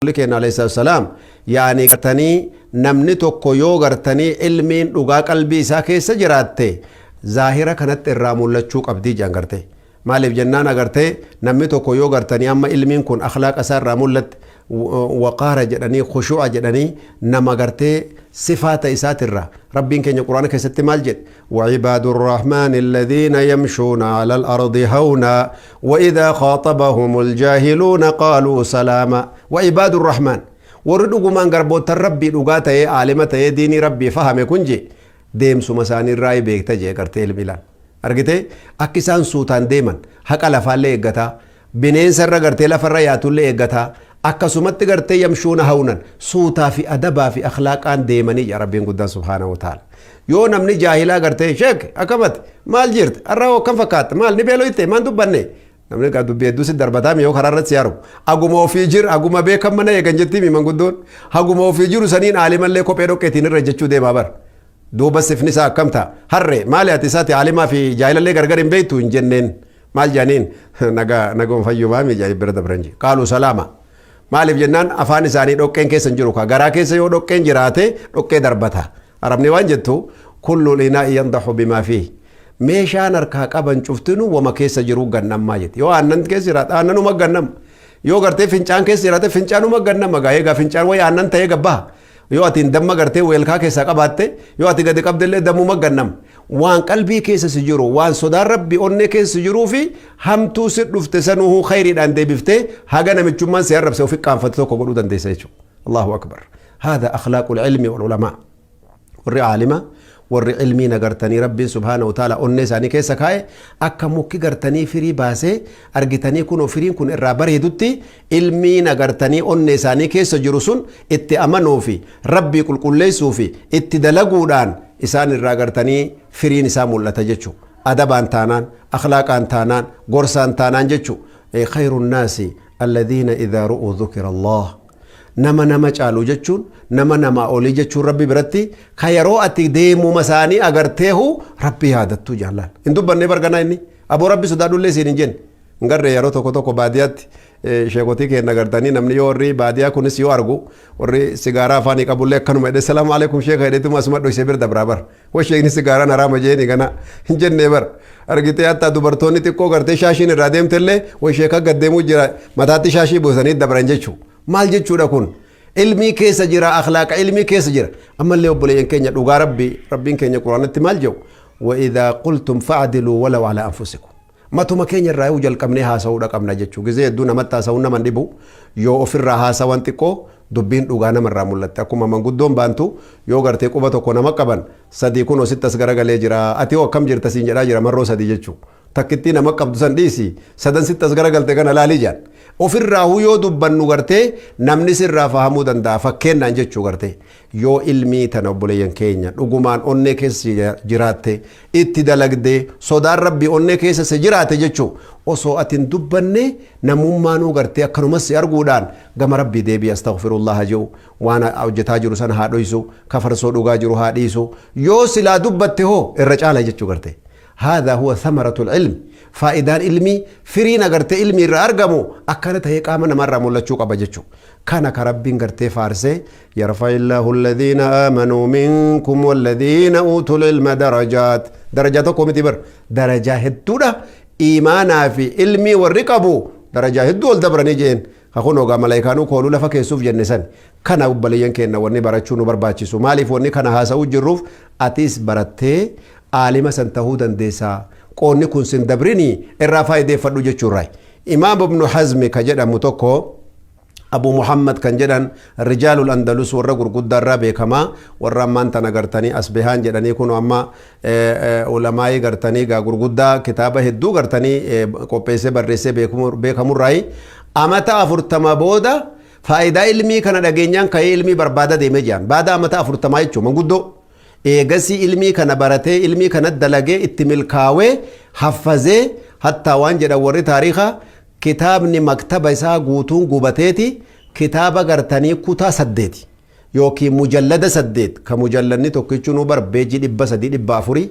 لكن عليه السلام يعني قرتني نمني توكو يو قرتني علمين لغا قلبي ساكي سجراتي ظاهرة كانت الرامول لتشوك أبدي جانغرتي مالف جنان أغرتي نمني توكو يو قرتني أما علمين كون أخلاق أسار رامول لت وقار جدني خشوع جدني نما قرتي صفات إسات الرا ربين كن القرآن كست مالجد وعباد الرحمن الذين يمشون على الأرض هونا وإذا خاطبهم الجاهلون قالوا سلاما وعباد الرحمن وردوا من قربوت ربي لغاته عالمة ديني ربي فهم كنجي ديم سمساني الرأي بيكتجي قرتي البلان أرجتي أكسان سوتان ديما حق لفالي إجتا بنين سر قرتي لفرياتو اللي إجتا akkasumatti gartee yamshuuna hawnan suutaa fi adabaa fi akhlaaqaan deemanii yaa rabbiin guddaan subhaanahu wa ta'ala yoo namni jaahilaa gartee sheek akkamatti maal jirti arraa akkam fakkaata maal ni beeloyte maan dubbanne namni kaa dubbii hedduu si darbataami yoo karaa irratti yaaru aguma ofii jir aguma beekan mana eegan jettiimi manguddoon aguma ofii jiru saniin aalimallee kophee dhoqqeetiin irra jechuu deemaa bar duuba sifni isaa akkam ta'a harree maali ati isaati aalimaa fi jaahilallee gargar hin beektu hin jenneen maal jaaniin nagoon fayyumaa miijaa bira dabranji qaaluu salaama maaliif jennaan afaan isaanii dhoqqeen keessa jiru ka garaa keessa yoo dhoqqeen jiraate dhoqqee darbata arabni waan jettu kullu linaa'i yandahu bimaa fihi meeshaan harkaa qaban cuftinu wama keessa jiru gannammaa jetti yoo aannan keessa jiraate aannanuma gannama yoo gartee fincaan keessa jiraate fincaanuma gannama gaa eegaa fincaan way aannan ta'ee gabbaha yoo ati damma gartee weelkaa keessaa qabaatte yoo ati gadi qabdellee dammuma gannama waan qalbii keessa si jiru waan sodaan rabbi onnee keessa si jiruu fi hamtuu si dhufte sanuhu khayriidhaan deebiftee haga namichummaan si arrabse ofi qaanfate tokko godhuu dandeessa jechuudha allahu akbar haadha akhlaaqul ilmi wal ulamaa warri aalima warri ilmii nagartanii rabbiin subhaanahu wa ta'ala onnee isaanii keessa kaa'e akka mukki gartanii firii baasee argitanii kun firiin kun irraa bareedutti ilmii nagartanii onnee isaanii keessa jiru sun itti amanuu fi rabbii qulqulleessuu fi itti dalaguudhaan isaan irraa gartanii firiin isaa mul'ata jechu adabaan taanaan akhlaaqaan taanaan gorsaan taanaan jechu khayrun naasi alladhiina idhaa ru'uu dhukira Allah nama caalu jechuun nama olii jechuun rabbi biratti ka yeroo ati deemu masaanii agarteehu rabbi yaadattu jaallaan hin dubbanne barganaa inni aboo rabbi sodaadhullee siin hin jenne ngarree yeroo tokko baadiyaatti sheekotii keenya agartanii namni yoo warri baadiyaa kunis yoo argu warri sigaaraa afaanii qabullee akkanuma jedhe salaamu alaikum sheeka jedheetuma asuma dhoysee bira dabraa bar wa sheekni sigaaraan haraama jeeni gana hin jennee bar argitee hatta dubartoonni xiqqoo gartee shaashiin irraa deemtellee way sheeka gaddeemuu jira mataatti shaashii buusanii dabran jechuu maal jechuudha kun ilmii keessa jira akhlaaqa ilmii keessa jira ammallee obboleeyyan keenya dhugaa rabbiin keenya quraanatti maal jedhu wa idhaa qultum fa'diluu walaw ala anfusikum matuma keenya irraa yoo jalqabnee haasa'uudha qabna jechuu gizee hedduu namatti haasa'uun nama dhibu yoo ofirraa haasawan xiqqoo dubbiin dhugaa namarraa mul'atte akkuma manguddoon baantu yoo gartee quba tokko nama qaban sadii kun osittas garagalee jira ati hoo akkam jirta siin jedhaa jira marroo sadii jechuu takkittii nama qabdu san dhiisi sadan sittas garagalte kana laalii jaan ofirraa yoo dubbannu gartee namni sirraa fahamuu danda'a fakkeenyaan jechuu gartee yoo ilmii tana obboleeyyan keenya dhugumaan onnee keessa jiraatte itti dalagdee sodaan rabbii onnee keessa si jiraate jechuu osoo atin dubbanne namummaanuu gartee akkanumas si arguudhaan gama rabbii deebii astaghfirullah jedhu waan hojjetaa jiru sana haa dhoysu kafarsoo dhugaa jiru haa dhiisu yoo silaa dubbatte hoo irra caala jechuu gartee هذا هو ثمرة العلم فائدان علمي فرين غرتي علمي رارغمو اكنت هي قامنا مره مولچو قبجچو كان كربين غرتي فارسي يرفع الله الذين امنوا منكم والذين اوتوا العلم درجاتكم تبر درجه هدودا ايمانا في علمي والرقبو درجه هدول دبرني جين خونو غا ملائكانو كولو لفا كيسوف جنسن كان وبليان كينا وني برچو نو برباچسو مالف وني كان هاسو جروف اتيس برتي عالما سنتهو دنديسا قوني كن سندبريني الرافاي دي فدو جچوراي امام ابن حزم كجدا متوكو ابو محمد كان جدان رجال الاندلس ورغور قدار بكما ورمان تنغرتني اسبهان جداني كونو اما علماء غرتني غا غرغدا كتابه هدو غرتني قوبيسه برسه بكمراي امتا افرتما بودا فائده علمي كان دغينيان كاي علمي بربادا ديمجان بعد امتا افرتما يچو منغدو eegasi ilmii kana baratee ilmii kana dalagee itti milkaawee haffazee hatta waan jedha warri taariikha kitaabni maktaba isaa guutuun gubateeti kitaaba gartanii kutaa 8 yookiin mujallada 8 ka mujalladni tokkichuu bar beeji 300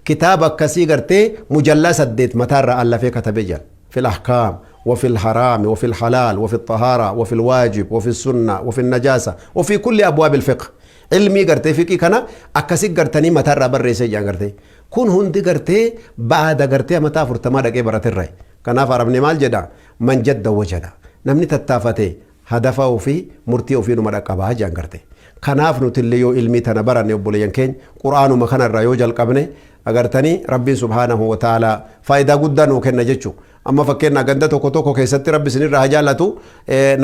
kitaaba akkasii gartee mujallaa 8 mataarra allafee katabe jira fil ahkaam وفي الحرام وفي الحلال وفي الطهارة وفي الواجب وفي السنة وفي النجاسة وفي كل أبواب الفقه علمي قرتي فيكي كنا أكسي قرتني متى رابر ريسي جان قرتي كون هندي قرتي بعد قرتي متى فرتما دقي برات الرأي كنا فاربني مال جدا من جد وجدا نمني تتافتي هدفه في مرتي وفي نمرة قبها جان قرتي kanaaf nuti illee yoo ilmii tana baranne obboleeyyan keenya quraanuma kanarraa yoo jalqabne agartanii rabbiin subhaanahu wa ta'ala faayidaa guddaa nuu kenna jechuudha. Amma fakkeenyaa ganda tokko tokko keessatti rabbi isinirraa haa jaallatu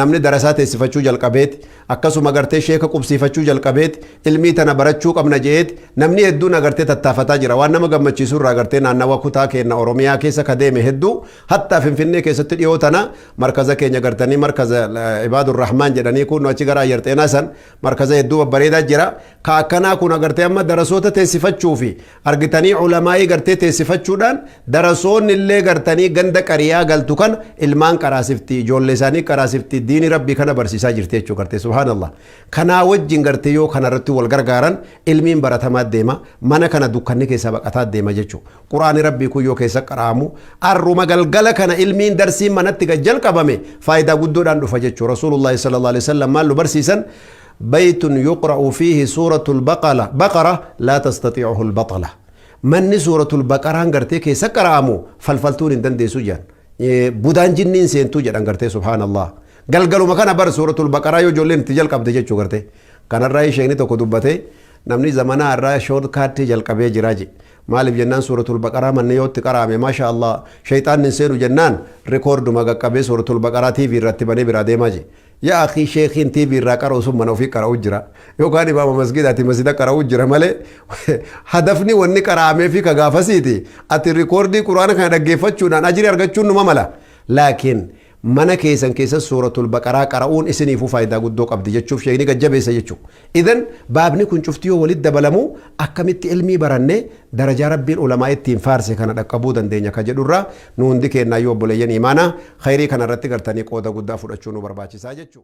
namni darasaa teessifachuu jalqabeeti akkasuma agartee sheeka qubsiifachuu jalqabeeti ilmii tana barachuu qabna jeeti namni hedduun agartee tattaafataa jira waan nama gammachiisu irraa agartee naannawa kutaa keenya Oromiyaa keessa ka deeme hedduu hattaa Finfinnee keessatti dhiyoo tana markaza keenya agartanii markaza Ibaadur Rahmaan jedhanii kun achi gara Ayyarxeenaa san markaza hedduu babbareedaa jira ka akkanaa kun agartee amma darasoota teessifachuu fi argitanii ulamaa'ii agartee teessifachuudhaan darasoonni illee agartanii ganda qariyaa galtu kan ilmaan qaraasifti ijoollee isaanii qaraasifti diini rabbii kana barsiisaa jirti jechuu garte subhanallah kana wajjin garte yoo kana irratti wal gargaaran ilmiin baratamaa deema mana kana dukkanni keessa baqataa deema jechuu quraani rabbii kun yoo keessa qaraamu arruma galgala kana ilmiin darsiin manatti jalqabame faayidaa guddoodhaan dhufa jechuu rasuulullaahi sallallahu alaihi wasallam maal barsiisan بيت يقرأ فيه سورة بقرة لا تستطيعه البطلة من سورة البقرة انغرتي كي سكرامو فالفلتون اندن دي سجان بودان جنين سينتو جد انغرتي سبحان الله قلقلو مكان بر سورة البقرة يو جولين تجل قبض جيچو غرتي كان الرأي شيني تو كدوبتي نمني زمانا الرأي شود كاتي جل قبي جراجي مالف جنان سورة البقرة من نيوت قرامي ما شاء الله شيطان نسيرو جنان ريكورد مغا قبي سورة البقرة تي في رتباني برادي ماجي يا أخي شيخين تي في راكار وسم منو في كراو جرا يو كان باب مسجد أتي مسجد كراو جرا ماله هدفني وني كرامي في كغافسيتي أتي ريكوردي قرآن كان دقيفت شو نان أجري أرجع ما ملا لكن mana keessan keessa suuratul baqaraa qara'uun isiniifuu faayidaa guddoo qabdi jechuuf sheeyni gajjabeessa jechuu idan baabni kun cuftiyoo walitti dabalamu akkamitti ilmii baranne darajaa rabbiin ulamaa ittiin faarse kana dhaqqabuu dandeenya ka jedhurra nu hundi keennaa yoo obboleeyyan imaanaa khayrii kana irratti gartanii qooda guddaa fudhachuu nu barbaachisaa jechuu